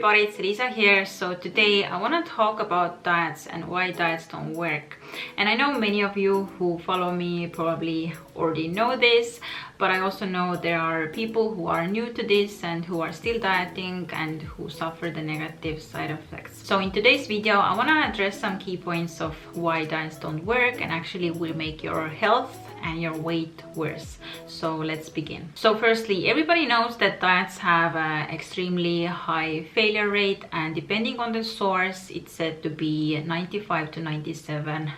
everybody, it's Lisa here. So today I want to talk about diets and why diets don't work. And I know many of you who follow me probably already know this, but I also know there are people who are new to this and who are still dieting and who suffer the negative side effects. So in today's video I want to address some key points of why diets don't work and actually will make your health and your weight worse. So let's begin. So firstly, everybody knows that diets have an extremely high failure rate, and depending on the source, it's said to be 95 to 97%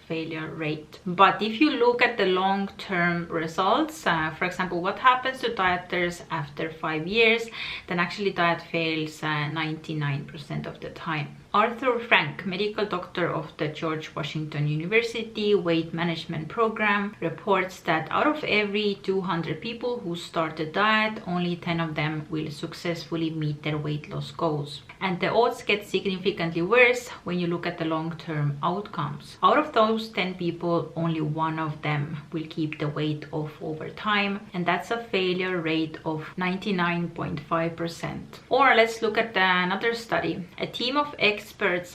failure rate. But if you look at the long-term results, for example, what happens to dieters after 5 years, then actually diet fails 99% of the time. Arthur Frank, medical doctor of the George Washington University Weight Management Program, reports that out of every 200 people who start a diet, only 10 of them will successfully meet their weight loss goals. And the odds get significantly worse when you look at the long-term outcomes. Out of those 10 people, only one of them will keep the weight off over time, and that's a failure rate of 99.5%. Or let's look at another study. A team of experts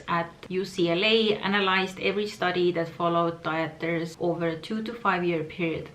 at UCLA analyzed every study that followed dieters over a 2 to 5 year period.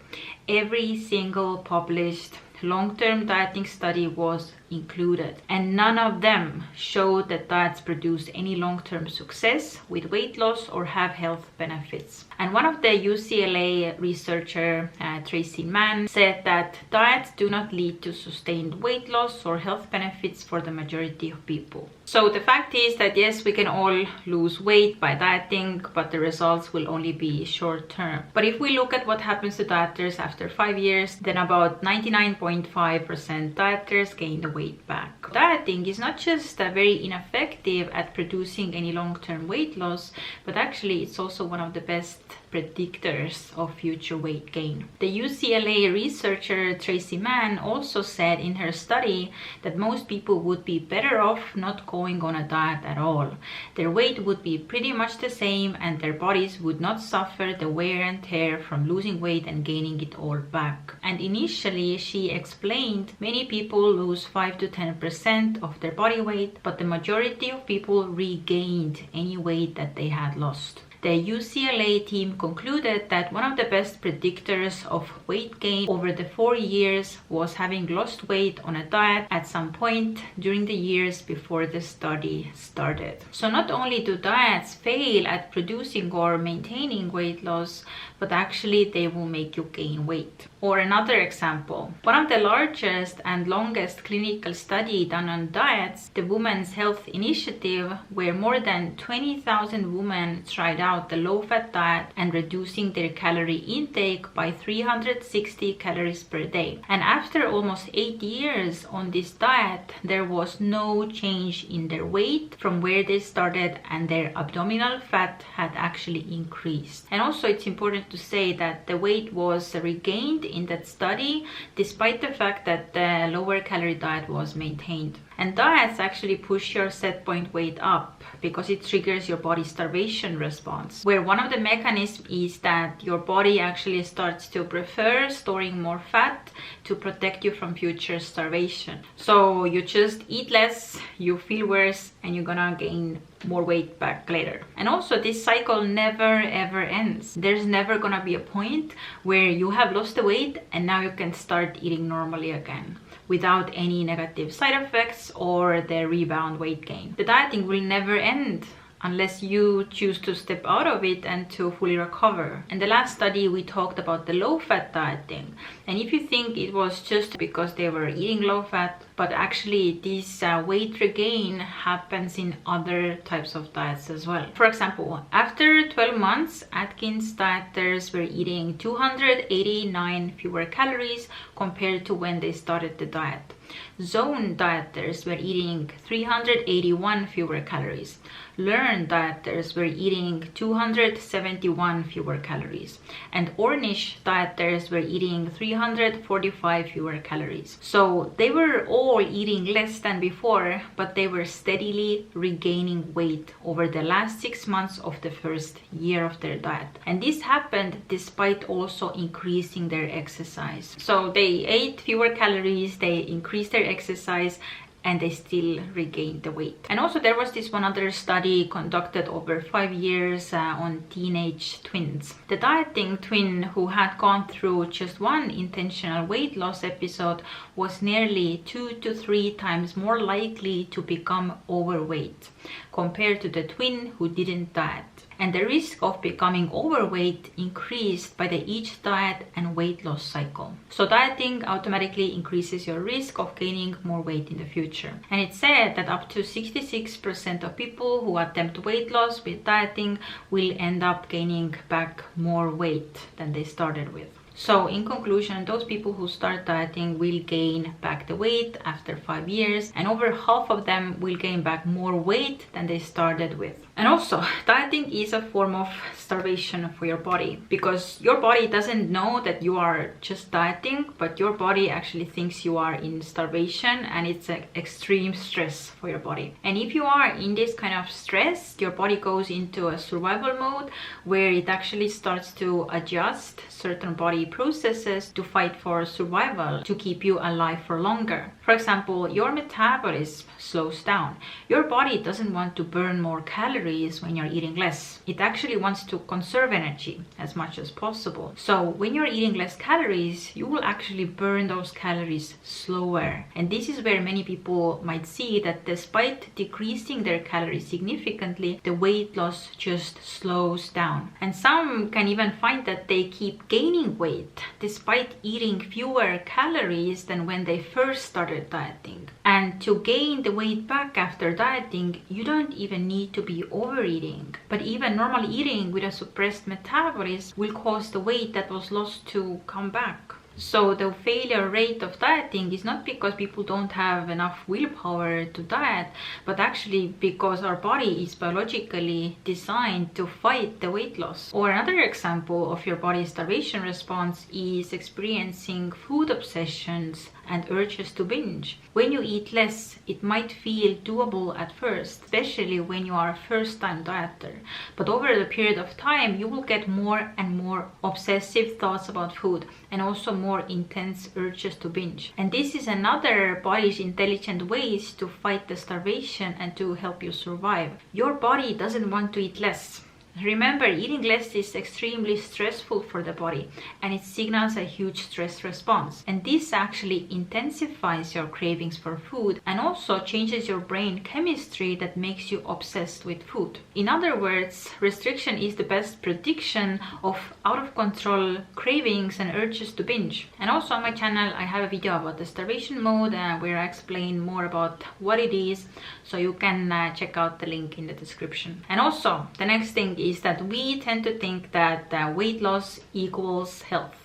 Every single published long-term dieting study was included, and none of them showed that diets produce any long-term success with weight loss or have health benefits. And one of the UCLA researcher, Tracy Mann, said that diets do not lead to sustained weight loss or health benefits for the majority of people. So the fact is that yes, we can all lose weight by dieting, but the results will only be short-term. But if we look at what happens to dieters after 5 years, then about 99.5% dieters gain the weight back. Dieting is not just very ineffective at producing any long-term weight loss, but actually it's also one of the best predictors of future weight gain. The UCLA researcher Tracy Mann also said in her study that most people would be better off not going on a diet at all. Their weight would be pretty much the same and their bodies would not suffer the wear and tear from losing weight and gaining it all back. And initially she explained many people lose 5 to 10% of their body weight, but the majority of people regained any weight that they had lost. The UCLA team concluded that one of the best predictors of weight gain over the 4 years was having lost weight on a diet at some point during the years before the study started. So not only do diets fail at producing or maintaining weight loss, but actually they will make you gain weight. Or another example, one of the largest and longest clinical study done on diets, the Women's Health Initiative, where more than 20,000 women tried out the low-fat diet and reducing their calorie intake by 360 calories per day. And after almost 8 years on this diet, there was no change in their weight from where they started, and their abdominal fat had actually increased. And also it's important to say that the weight was regained in that study despite the fact that the lower calorie diet was maintained. And diets actually push your set point weight up because it triggers your body's starvation response, where one of the mechanisms is that your body actually starts to prefer storing more fat to protect you from future starvation. So you just eat less, you feel worse, and you're gonna gain more weight back later. And also this cycle never ever ends. There's never gonna be a point where you have lost the weight and now you can start eating normally again without any negative side effects or the rebound weight gain. The dieting will never end unless you choose to step out of it and to fully recover. In the last study we talked about the low-fat dieting, and if you think it was just because they were eating low-fat, but actually this weight regain happens in other types of diets as well. For example, after 12 months, Atkins dieters were eating 289 fewer calories compared to when they started the diet. Zone dieters were eating 381 fewer calories. Learn dieters were eating 271 fewer calories. And Ornish dieters were eating 345 fewer calories. So they were all eating less than before, but they were steadily regaining weight over the last 6 months of the first year of their diet. And this happened despite also increasing their exercise. So they ate fewer calories, they increased their exercise, and they still regained the weight. And also there was this one other study conducted over 5 years on teenage twins. The dieting twin who had gone through just one intentional weight loss episode was nearly 2 to 3 times more likely to become overweight compared to the twin who didn't diet. And the risk of becoming overweight increased by each diet and weight loss cycle. So dieting automatically increases your risk of gaining more weight in the future. And it's said that up to 66% of people who attempt weight loss with dieting will end up gaining back more weight than they started with. So in conclusion, those people who start dieting will gain back the weight after 5 years, and over half of them will gain back more weight than they started with. And also, dieting is a form of starvation for your body, because your body doesn't know that you are just dieting, but your body actually thinks you are in starvation, and it's an extreme stress for your body. And if you are in this kind of stress, your body goes into a survival mode where it actually starts to adjust certain body processes to fight for survival, to keep you alive for longer. For example, your metabolism slows down. Your body doesn't want to burn more calories when you're eating less. It actually wants to conserve energy as much as possible. So when you're eating less calories, you will actually burn those calories slower. And this is where many people might see that despite decreasing their calories significantly, the weight loss just slows down. And some can even find that they keep gaining weight despite eating fewer calories than when they first started dieting. And to gain the weight back after dieting, you don't even need to be overeating. But even normal eating with a suppressed metabolism will cause the weight that was lost to come back. So the failure rate of dieting is not because people don't have enough willpower to diet, but actually because our body is biologically designed to fight the weight loss. Or another example of your body's starvation response is experiencing food obsessions and urges to binge. When you eat less, it might feel doable at first, especially when you are a first-time dieter. But over the period of time, you will get more and more obsessive thoughts about food and also more intense urges to binge. And this is another body's intelligent ways to fight the starvation and to help you survive. Your body doesn't want to eat less. Remember, eating less is extremely stressful for the body, and it signals a huge stress response. And this actually intensifies your cravings for food and also changes your brain chemistry that makes you obsessed with food. In other words, restriction is the best prediction of out of control cravings and urges to binge. And also on my channel, I have a video about the starvation mode where I explain more about what it is, so you can check out the link in the description. And also, the next thing is that we tend to think that weight loss equals health.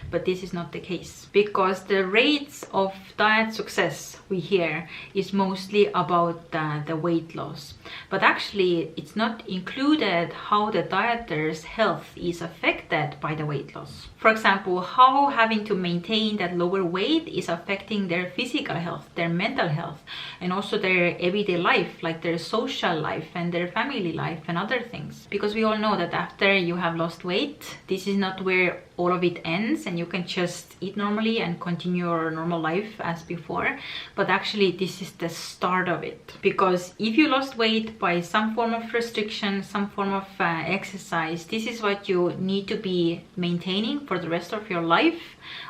But this is not the case, because the rates of diet success we hear is mostly about the weight loss. But actually, it's not included how the dieter's health is affected by the weight loss. For example, how having to maintain that lower weight is affecting their physical health, their mental health, and also their everyday life, like their social life and their family life and other things. Because we all know that after you have lost weight, this is not where all of it ends and you can just eat normally and continue your normal life as before. But actually, this is the start of it. Because if you lost weight by some form of restriction, some form of exercise, this is what you need to be maintaining for the rest of your life.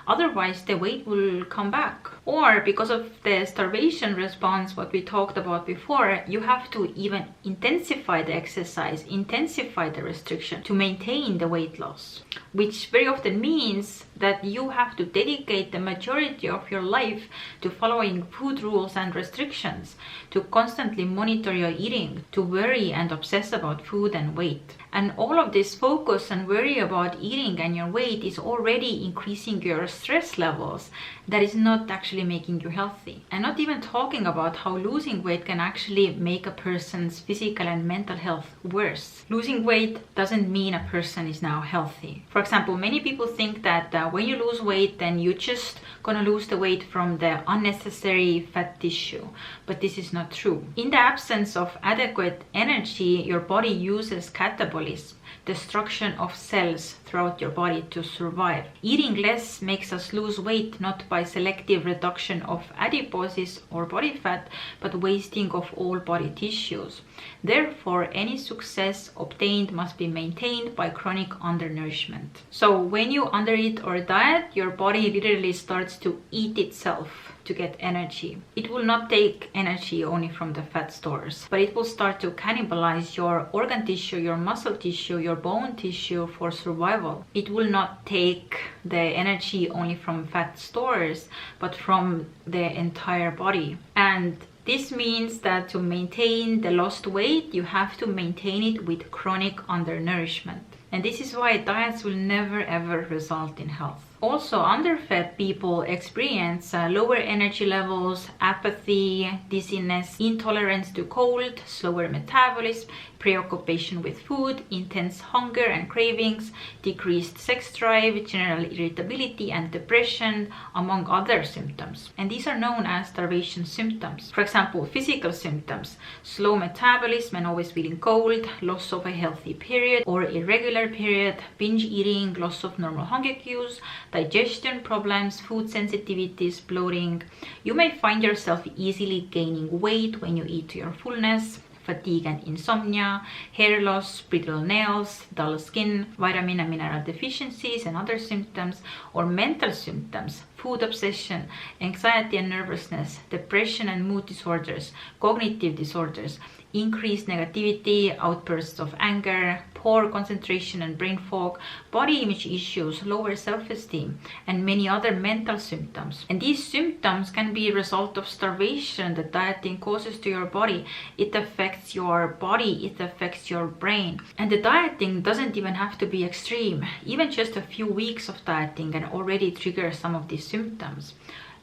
Otherwise, the weight will come back. Or because of the starvation response, what we talked about before, you have to even intensify the exercise, intensify the restriction to maintain the weight loss, which very often means that you have to dedicate the majority of your life to following food rules and restrictions, to constantly monitor your eating, to worry and obsess about food and weight. And all of this focus and worry about eating and your weight is already increasing your stress levels. That is not actually making you healthy. And not even talking about how losing weight can actually make a person's physical and mental health worse. Losing weight doesn't mean a person is now healthy. For example, many people think that when you lose weight, then you're just gonna lose the weight from the unnecessary fat tissue. But this is not true. In the absence of adequate energy, your body uses catabolism destruction of cells throughout your body to survive. Eating less makes us lose weight not by selective reduction of adiposes or body fat, but wasting of all body tissues. Therefore, any success obtained must be maintained by chronic undernourishment. So when you undereat or diet, your body literally starts to eat itself to get energy. It will not take energy only from the fat stores, but it will start to cannibalize your organ tissue, your muscle tissue, your bone tissue for survival. It will not take the energy only from fat stores, but from the entire body. And this means that to maintain the lost weight, you have to maintain it with chronic undernourishment. And this is why diets will never ever result in health. Also, underfed people experience lower energy levels, apathy, dizziness, intolerance to cold, slower metabolism, preoccupation with food, intense hunger and cravings, decreased sex drive, general irritability and depression, among other symptoms. And these are known as starvation symptoms. For example, physical symptoms: slow metabolism and always feeling cold, loss of a healthy period or irregular period, binge eating, loss of normal hunger cues, digestion problems, food sensitivities, bloating. You may find yourself easily gaining weight when you eat to your fullness, fatigue and insomnia, hair loss, brittle nails, dull skin, vitamin and mineral deficiencies and other symptoms, or mental symptoms: food obsession, anxiety and nervousness, depression and mood disorders, cognitive disorders, increased negativity, outbursts of anger, poor concentration and brain fog, body image issues, lower self-esteem, and many other mental symptoms. And these symptoms can be a result of starvation that dieting causes to your body. It affects your body, it affects your brain. And the dieting doesn't even have to be extreme. Even just a few weeks of dieting can already trigger some of these symptoms.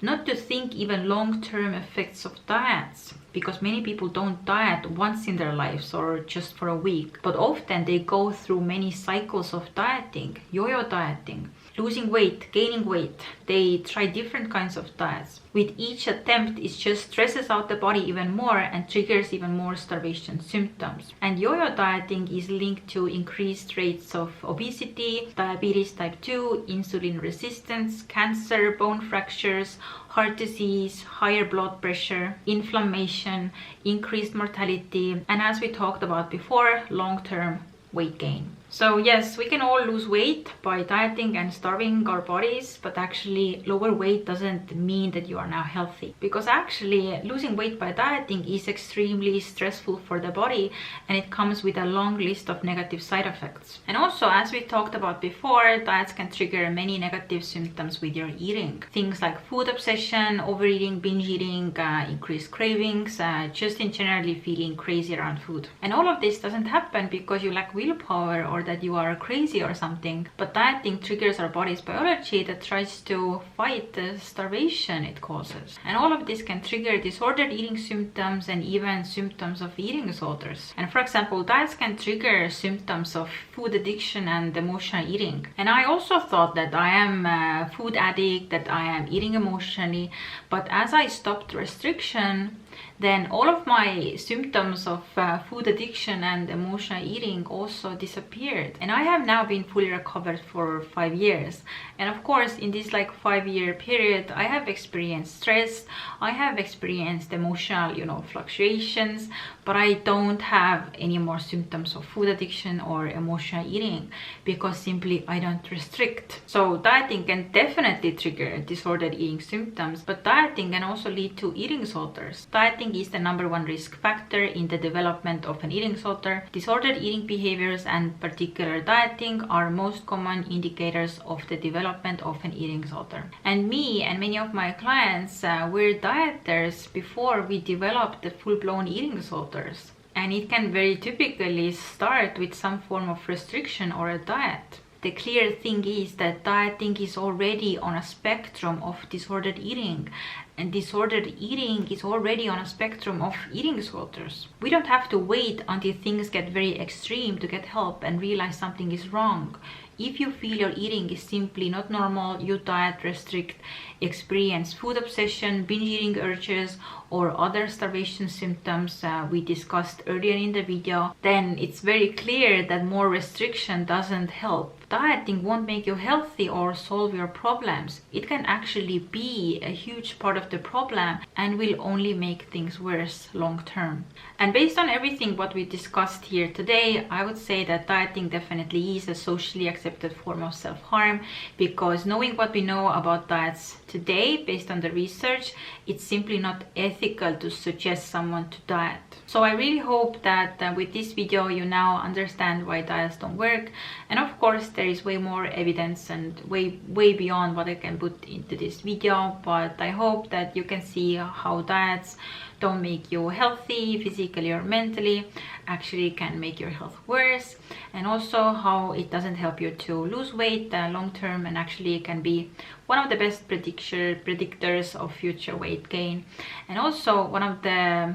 Not to think even long-term effects of diets, because many people don't diet once in their lives or just for a week, but often they go through many cycles of dieting, yo-yo dieting, losing weight, gaining weight. They try different kinds of diets. With each attempt, it just stresses out the body even more and triggers even more starvation symptoms. And yo-yo dieting is linked to increased rates of obesity, diabetes type 2, insulin resistance, cancer, bone fractures, heart disease, higher blood pressure, inflammation, increased mortality, and as we talked about before, long-term weight gain. So yes, we can all lose weight by dieting and starving our bodies, but actually lower weight doesn't mean that you are now healthy, because actually losing weight by dieting is extremely stressful for the body, and it comes with a long list of negative side effects. And also, as we talked about before, diets can trigger many negative symptoms with your eating. Things like food obsession, overeating, binge eating, increased cravings, just in generally feeling crazy around food. And all of this doesn't happen because you lack willpower or that you are crazy or something, but dieting triggers our body's biology that tries to fight the starvation it causes. And all of this can trigger disordered eating symptoms and even symptoms of eating disorders. And for example, diets can trigger symptoms of food addiction and emotional eating. And I also thought that I am a food addict, that I am eating emotionally, but as I stopped restriction, then all of my symptoms of food addiction and emotional eating also disappeared. And I have now been fully recovered for 5 years. And of course, in this 5-year period, I have experienced stress, I have experienced emotional, fluctuations, but I don't have any more symptoms of food addiction or emotional eating because simply I don't restrict. So dieting can definitely trigger disordered eating symptoms, but dieting can also lead to eating disorders. Dieting is the #1 risk factor in the development of an eating disorder. Disordered eating behaviors and particular dieting are most common indicators of the development of an eating disorder. And me and many of my clients were dieters before we developed the full-blown eating disorders. And it can very typically start with some form of restriction or a diet. The clear thing is that dieting is already on a spectrum of disordered eating, and disordered eating is already on a spectrum of eating disorders. We don't have to wait until things get very extreme to get help and realize something is wrong. If you feel your eating is simply not normal, you diet, restrict, experience food obsession, binge eating urges, or other starvation symptoms we discussed earlier in the video, then it's very clear that more restriction doesn't help. Dieting won't make you healthy or solve your problems. It can actually be a huge part of the problem and will only make things worse long term. And based on everything what we discussed here today, I would say that dieting definitely is a socially accepted form of self-harm, because knowing what we know about diets today based on the research, it's simply not ethical to suggest someone to diet. So I really hope that with this video you now understand why diets don't work, and of course there is way more evidence and way beyond what I can put into this video, but I hope that you can see how diets don't make you healthy physically or mentally, actually can make your health worse, and also how it doesn't help you to lose weight long term, and actually can be one of the best predictors of future weight gain, and also one of the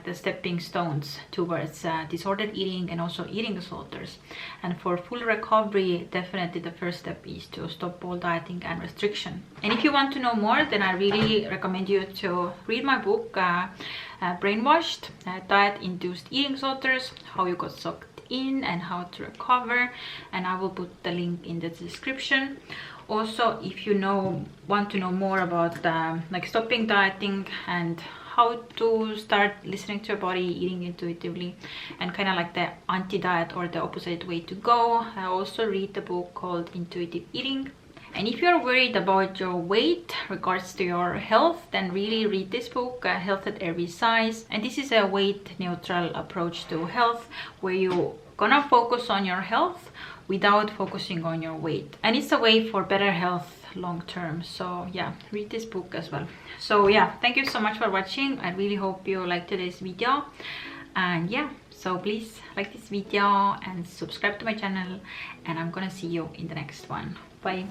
the stepping stones towards disordered eating and also eating disorders. And for full recovery, definitely the first step is to stop all dieting and restriction. And if you want to know more, then I really recommend you to read my book, Brainwashed, Diet-Induced Eating Disorders, How You Got Sucked In and How to Recover, and I will put the link in the description. Also, if you want to know more about stopping dieting and how to start listening to your body, eating intuitively, and kind of like the anti-diet or the opposite way to go, I also read the book called Intuitive Eating. And if you're worried about your weight regards to your health, then really read this book, Health at Every Size. And this is a weight neutral approach to health, where you're gonna focus on your health without focusing on your weight, and it's a way for better health long term. So yeah, read this book as well. So yeah, thank you so much for watching. I really hope you liked today's video, and yeah, so please like this video and subscribe to my channel, and I'm gonna see you in the next one. Bye.